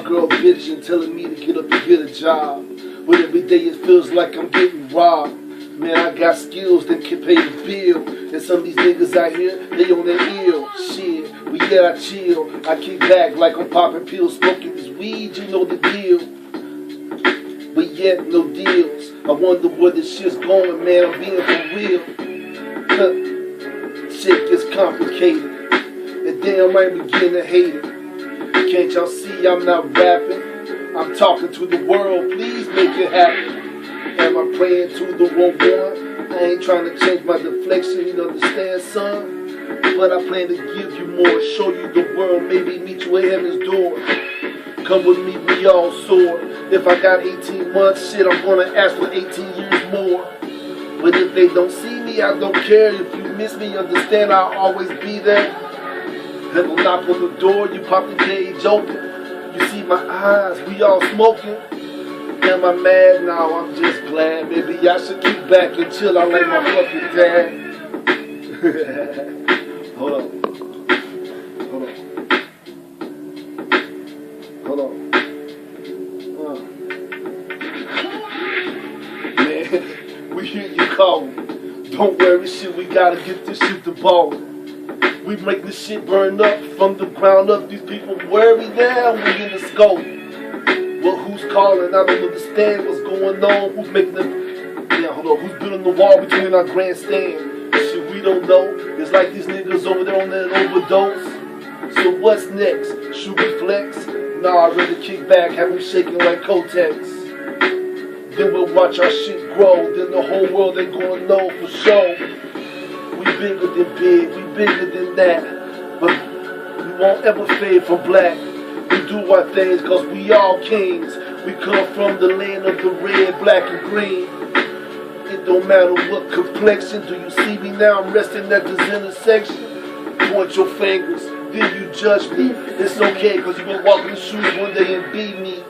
My girl bitching, telling me to get up and get a job. But every day it feels like I'm getting robbed. Man, I got skills that can pay the bill. And some of these niggas out here, they on their ill. Shit, but yeah, I chill. I kick back like I'm popping pills, smoking this weed, you know the deal. But yet, no deals. I wonder where this shit's going, man, I'm being for real. Shit gets complicated. And damn, I begin to hate it. Can't y'all see I'm not rapping? I'm talking to the world, please make it happen. Am I praying to the wrong one? I ain't trying to change my deflection, you understand, son? But I plan to give you more, show you the world, maybe meet you at heaven's door. Come with me, we all soar. If I got 18 months, shit, I'm gonna ask for 18 years more. But if they don't see me, I don't care. If you miss me, understand I'll always be there. Then we'll knock on the door, you pop the cage open. You see my eyes, we all smoking. Am I mad? No, I'm just glad. Maybe I should kick back and chill out like my fucking dad. Hold on. Hold on. Hold on. Man, we hear you calling. Don't worry, shit, we gotta get this shit to ballin'. We make this shit burn up from the ground up. These people worry now, we in the scope. Well, who's calling? I don't understand what's going on. Who's making them? Yeah, hold on. Who's building the wall between our grandstand? Shit, we don't know. It's like these niggas over there on that overdose. So what's next? Should we flex? Nah, I'd rather kick back, have them shaking like Kotex. Then we'll watch our shit grow. Then the whole world ain't gonna know for sure. We bigger than big, we bigger than that. But we won't ever fade from black. We do our things cause we all kings. We come from the land of the red, black, and green. It don't matter what complexion. Do you see me now? I'm resting at this intersection. Point your fingers, then you judge me. It's okay cause you gonna walk in the shoes one day and beat me.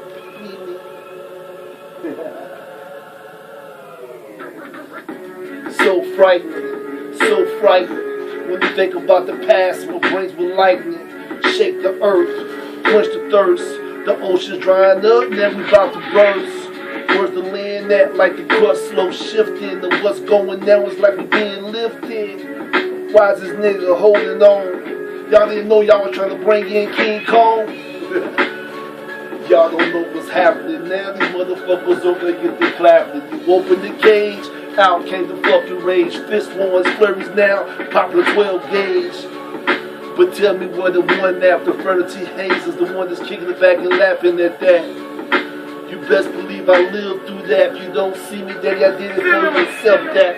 So frightening, so frightening. When you think about the past, what brings with lightning. Shake the earth, quench the thirst. The ocean's drying up, now we about to burst. Where's the land at? Like the crust slow shifting. The what's going now is like we being lifted. Why is this nigga holding on? Y'all didn't know y'all was trying to bring in King Kong? Y'all don't know what's happening now. These motherfuckers over there get the clapping. You open the cage, out came the fucking rage. Fist ones, flurries now, popular 12 gauge. But tell me where the one after Fraternity Hayes is the one that's kicking it back and laughing at that. You best believe I lived through that. If you don't see me, daddy, I did it for myself that.